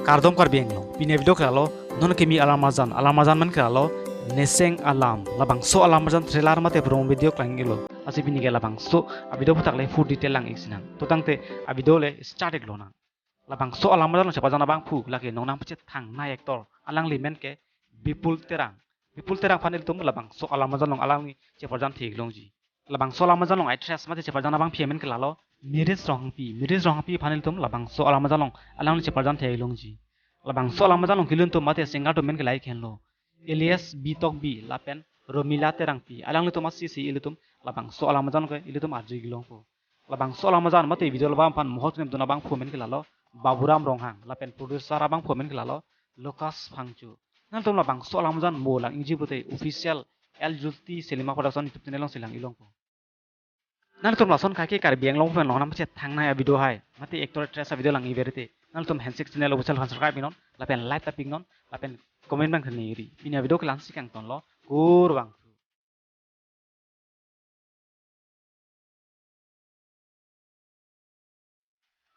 Kardom kar benglo pine video kralo non kemi alarmazan man kralo neseng alarm labang so alarmazan trailer mate brom video klangilo asi bini ge labang so abido putak le full detail lang isinang totangte abido le start eglona labang so alarmazan sepa jana bang pu lake nongnang pecet thang na ektor alang limen ke bipul terang panel tum labang so alarmazan long alang ni sepa jan theglongji labang so alarmazan long ai tres mate sepa jana bang piemen ke lalo miris rohang pi panel tum labang so alarmazan long alang ni sepa jan theglongji labang so alarmazan long kilun tum mate singal tum men ke lai khenlo Elias bitok bi lapen romila terang pi alang ni tum asi si ilutum labang so alarmazan ke ilutum arji gilong po labang so alarmazan mate video labang pan mohot nem tuna bang phomen ke lalo baburam ronghang lapen producer abang phomen ke lalo Lucas Phangchu nang tum labang so alarmazan mo lang inji pute official El Julti Cinema Production YouTube channel long silang ilong po nang tum lason kaki kar biang long pen long nam chet thang na ya video hai mate actor actress video lang iverite nang tum handshake channel official fan subscribe non lapen like taping non lapen comment bang khani ri pina video klan sikang ton lo kur bang